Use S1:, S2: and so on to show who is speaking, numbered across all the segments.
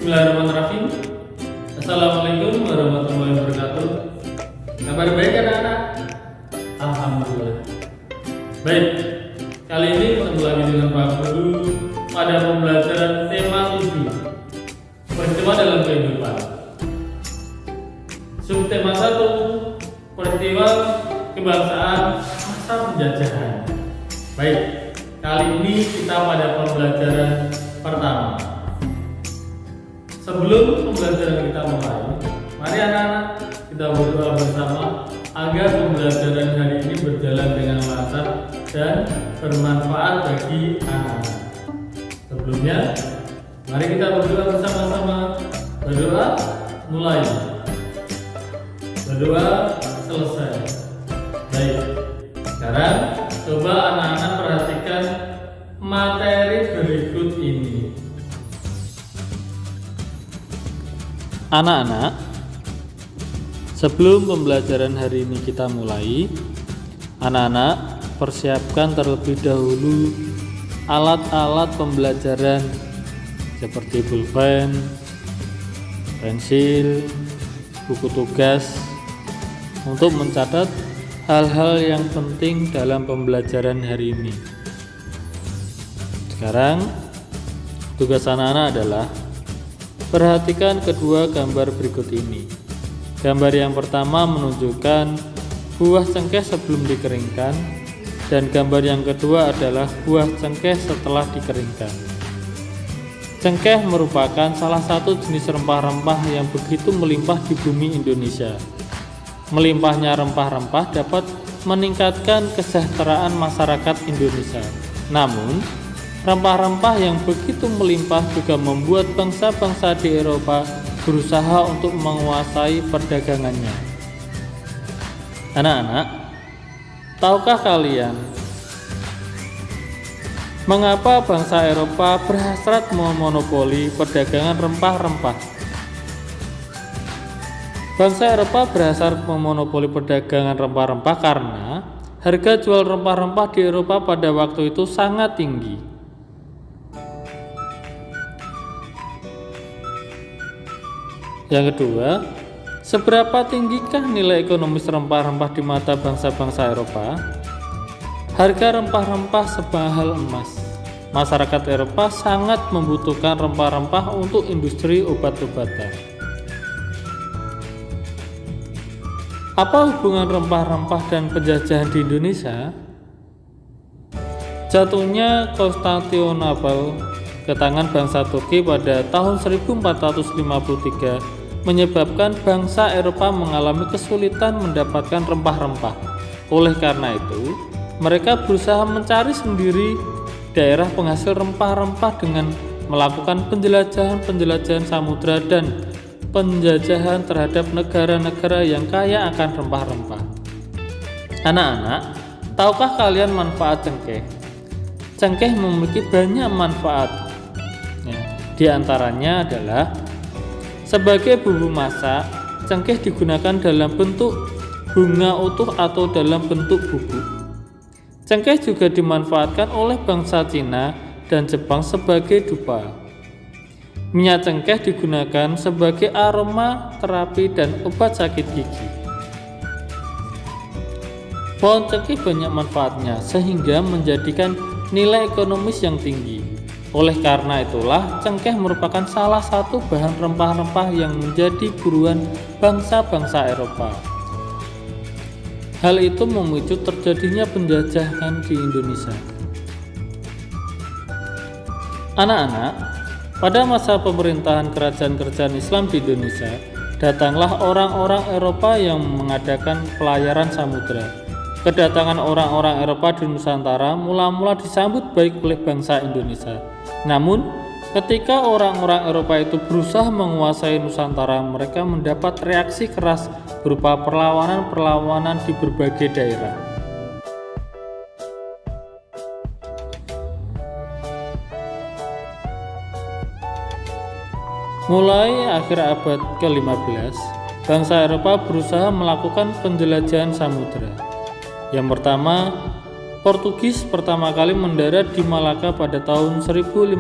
S1: Bismillahirrahmanirrahim. Assalamualaikum warahmatullahi wabarakatuh. Kabar baik anak-anak? Alhamdulillah. Baik, kali ini ketemu lagi dengan Pak Guru pada pembelajaran tema 7, peristiwa dalam kehidupan. Subtema 1, peristiwa kebangsaan masa penjajahan. Baik, kali ini kita pada pembelajaran pertama. Sebelum pembelajaran kita mulai, mari anak-anak kita berdoa bersama agar pembelajaran hari ini berjalan dengan lancar dan bermanfaat bagi anak-anak. Sebelumnya, mari kita berdoa bersama-sama. Berdoa mulai. Berdoa selesai. Baik, sekarang coba anak-anak perhatikan materi berikut ini.
S2: Anak-anak, sebelum pembelajaran hari ini kita mulai, anak-anak persiapkan terlebih dahulu alat-alat pembelajaran seperti pulpen, pensil, buku tugas untuk mencatat hal-hal yang penting dalam pembelajaran hari ini. Sekarang tugas anak-anak adalah perhatikan kedua gambar berikut ini. Gambar yang pertama menunjukkan buah cengkeh sebelum dikeringkan, dan gambar yang kedua adalah buah cengkeh setelah dikeringkan. Cengkeh merupakan salah satu jenis rempah-rempah yang begitu melimpah di bumi Indonesia. Melimpahnya rempah-rempah dapat meningkatkan kesejahteraan masyarakat Indonesia. Namun, rempah-rempah yang begitu melimpah juga membuat bangsa-bangsa di Eropa berusaha untuk menguasai perdagangannya. Anak-anak, tahukah kalian mengapa bangsa Eropa berhasrat memonopoli perdagangan rempah-rempah? Bangsa Eropa berhasrat memonopoli perdagangan rempah-rempah karena harga jual rempah-rempah di Eropa pada waktu itu sangat tinggi. Yang kedua, seberapa tinggikah nilai ekonomis rempah-rempah di mata bangsa-bangsa Eropa? Harga rempah-rempah semahal emas. Masyarakat Eropa sangat membutuhkan rempah-rempah untuk industri obat-obatan. Apa hubungan rempah-rempah dan penjajahan di Indonesia? Jatuhnya Konstantinopel ke tangan bangsa Turki pada tahun 1453 menyebabkan bangsa Eropa mengalami kesulitan mendapatkan rempah-rempah. Oleh karena itu, mereka berusaha mencari sendiri daerah penghasil rempah-rempah dengan melakukan penjelajahan samudra dan penjajahan terhadap negara-negara yang kaya akan rempah-rempah. Anak-anak, tahukah kalian manfaat cengkeh? Cengkeh memiliki banyak manfaat. Di antaranya adalah sebagai bumbu masak, cengkeh digunakan dalam bentuk bunga utuh atau dalam bentuk bubuk. Cengkeh juga dimanfaatkan oleh bangsa Cina dan Jepang sebagai dupa. Minyak cengkeh digunakan sebagai aroma terapi dan obat sakit gigi. Pohon cengkeh banyak manfaatnya sehingga menjadikan nilai ekonomis yang tinggi. Oleh karena itulah, cengkeh merupakan salah satu bahan rempah-rempah yang menjadi buruan bangsa-bangsa Eropa. Hal itu memicu terjadinya penjajahan di Indonesia. Anak-anak, pada masa pemerintahan kerajaan-kerajaan Islam di Indonesia, datanglah orang-orang Eropa yang mengadakan pelayaran samudra. Kedatangan orang-orang Eropa di Nusantara mula-mula disambut baik oleh bangsa Indonesia. Namun, ketika orang-orang Eropa itu berusaha menguasai Nusantara, mereka mendapat reaksi keras berupa perlawanan-perlawanan di berbagai daerah. Mulai akhir abad ke-15, bangsa Eropa berusaha melakukan penjelajahan samudra. Yang pertama, Portugis pertama kali mendarat di Malaka pada tahun 1511.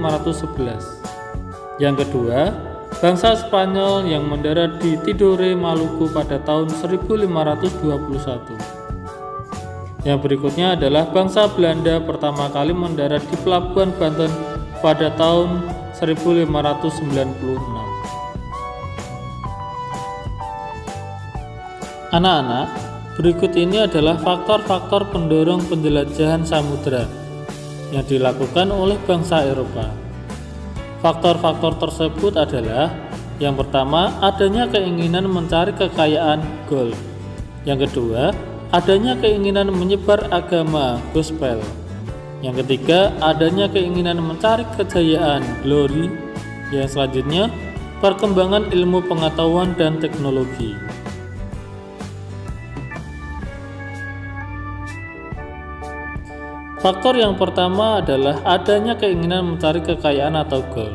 S2: Yang kedua, bangsa Spanyol yang mendarat di Tidore, Maluku pada tahun 1521. Yang berikutnya adalah bangsa Belanda pertama kali mendarat di Pelabuhan Banten pada tahun 1596. Anak-anak, berikut ini adalah faktor-faktor pendorong penjelajahan samudera yang dilakukan oleh bangsa Eropa. Faktor-faktor tersebut adalah: yang pertama, adanya keinginan mencari kekayaan gold. Yang kedua, adanya keinginan menyebar agama gospel. Yang ketiga, adanya keinginan mencari kejayaan glory. Yang selanjutnya, perkembangan ilmu pengetahuan dan teknologi. Faktor yang pertama adalah adanya keinginan mencari kekayaan atau gold.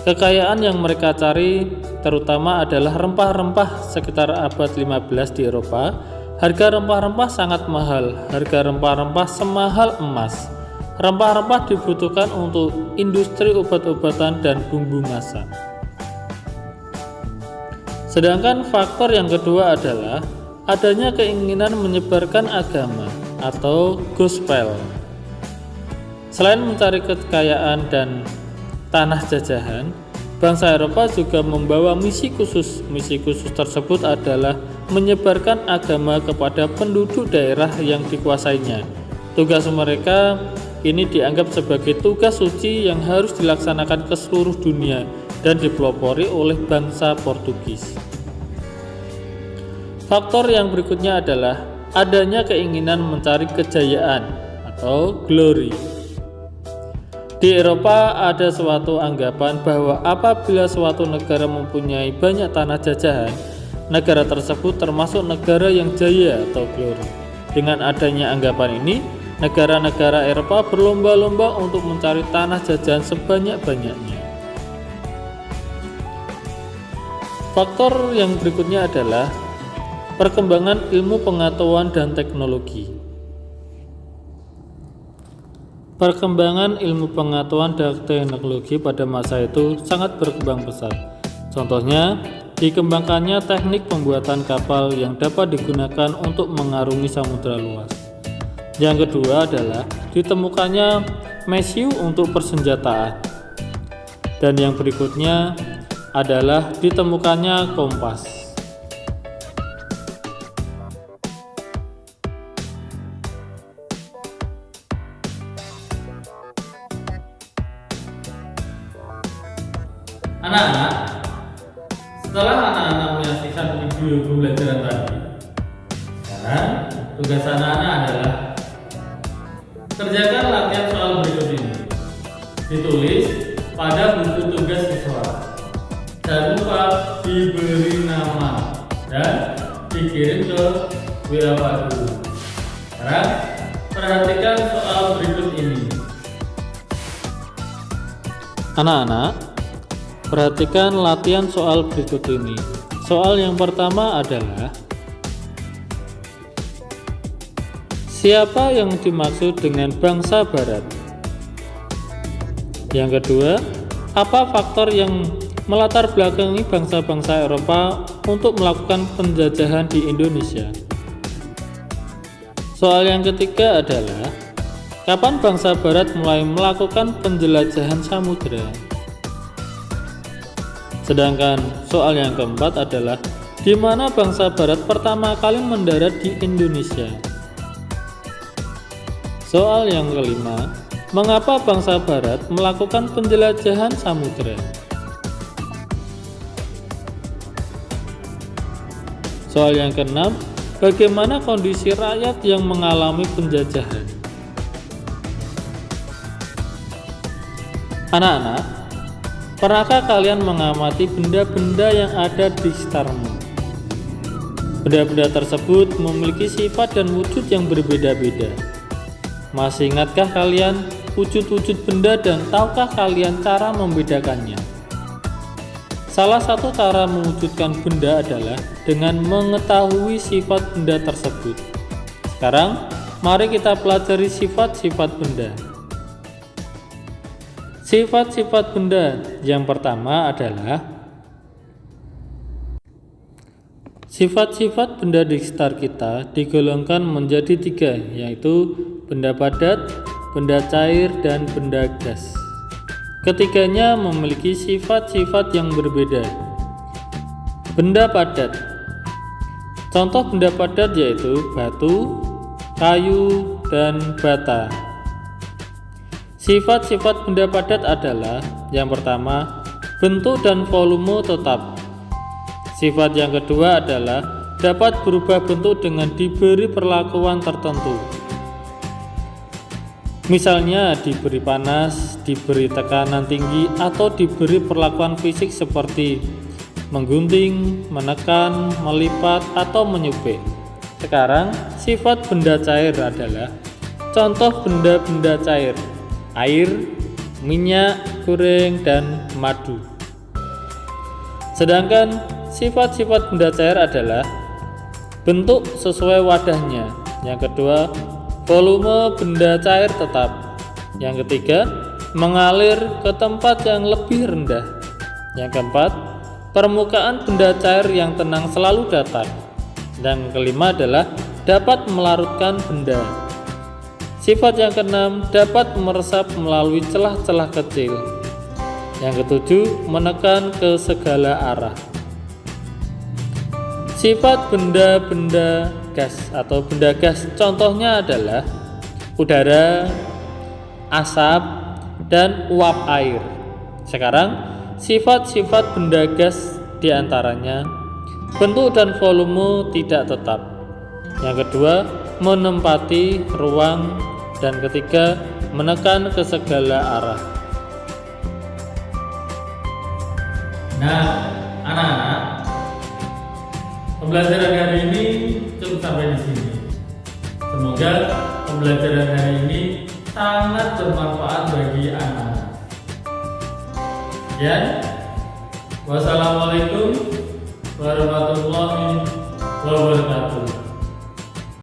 S2: Kekayaan yang mereka cari terutama adalah rempah-rempah. Sekitar abad 15 di Eropa, harga rempah-rempah sangat mahal. Harga rempah-rempah semahal emas. Rempah-rempah dibutuhkan untuk industri obat-obatan dan bumbu masak. Sedangkan faktor yang kedua adalah adanya keinginan menyebarkan agama atau gospel. Selain mencari kekayaan dan tanah jajahan, bangsa Eropa juga membawa misi khusus. Misi khusus tersebut adalah menyebarkan agama kepada penduduk daerah yang dikuasainya. Tugas mereka ini dianggap sebagai tugas suci yang harus dilaksanakan ke seluruh dunia dan dipelopori oleh bangsa Portugis. Faktor yang berikutnya adalah adanya keinginan mencari kejayaan atau glory. Di Eropa ada suatu anggapan bahwa apabila suatu negara mempunyai banyak tanah jajahan, negara tersebut termasuk negara yang jaya atau glory. Dengan adanya anggapan ini, negara-negara Eropa berlomba-lomba untuk mencari tanah jajahan sebanyak-banyaknya. Faktor yang berikutnya adalah perkembangan ilmu pengetahuan dan teknologi. Perkembangan ilmu pengetahuan dan teknologi pada masa itu sangat berkembang pesat. Contohnya, dikembangkannya teknik pembuatan kapal yang dapat digunakan untuk mengarungi samudera luas. Yang kedua adalah ditemukannya mesiu untuk persenjataan. Dan yang berikutnya adalah ditemukannya kompas.
S1: Anak-anak, setelah anak-anak menyaksikan video pembelajaran tadi, sekarang tugas anak-anak adalah kerjakan latihan soal berikut ini. Ditulis pada buku tugas siswa. Jangan lupa diberi nama dan dikirim ke WA Pak Guru. Sekarang perhatikan soal berikut ini.
S2: Anak-anak, perhatikan latihan soal berikut ini. Soal yang pertama adalah: siapa yang dimaksud dengan bangsa Barat? Yang kedua, apa faktor yang melatar belakangi bangsa-bangsa Eropa untuk melakukan penjajahan di Indonesia? Soal yang ketiga adalah: kapan bangsa Barat mulai melakukan penjelajahan samudera? Sedangkan soal yang keempat adalah: di mana bangsa Barat pertama kali mendarat di Indonesia? Soal yang kelima: mengapa bangsa Barat melakukan penjelajahan samudera? Soal yang keenam: bagaimana kondisi rakyat yang mengalami penjajahan? Anak-anak, pernahkah kalian mengamati benda-benda yang ada di sekitarmu? Benda-benda tersebut memiliki sifat dan wujud yang berbeda-beda. Masih ingatkah kalian wujud-wujud benda dan tahukah kalian cara membedakannya? Salah satu cara mewujudkan benda adalah dengan mengetahui sifat benda tersebut. Sekarang, mari kita pelajari sifat-sifat benda. Sifat-sifat benda yang pertama adalah Sifat-sifat benda di sekitar kita digolongkan menjadi 3, yaitu benda padat, benda cair, dan benda gas. Ketiganya memiliki sifat-sifat yang berbeda. Benda padat. Contoh benda padat yaitu batu, kayu, dan bata. Sifat-sifat benda padat adalah yang pertama, bentuk dan volume tetap. Sifat yang kedua adalah dapat berubah bentuk dengan diberi perlakuan tertentu. Misalnya diberi panas, diberi tekanan tinggi, atau diberi perlakuan fisik seperti menggunting, menekan, melipat, atau menyubek. Sekarang, sifat benda cair adalah contoh benda-benda cair: air, minyak goreng, dan madu. Sedangkan sifat-sifat benda cair adalah bentuk sesuai wadahnya. Yang kedua, volume benda cair tetap. Yang ketiga, mengalir ke tempat yang lebih rendah. Yang keempat, permukaan benda cair yang tenang selalu datar. Dan kelima adalah dapat melarutkan benda. Sifat yang keenam, dapat meresap melalui celah-celah kecil. Yang ketujuh, menekan ke segala arah. Sifat benda-benda gas atau benda gas contohnya adalah udara, asap, dan uap air. Sekarang, sifat-sifat benda gas diantaranya bentuk dan volume tidak tetap. Yang kedua, menempati ruang. Dan ketiga, menekan ke segala arah.
S1: Nah, anak-anak, pembelajaran hari ini cukup sampai di sini. Semoga pembelajaran hari ini sangat bermanfaat bagi anak-anak. Ya, wassalamualaikum warahmatullahi wabarakatuh.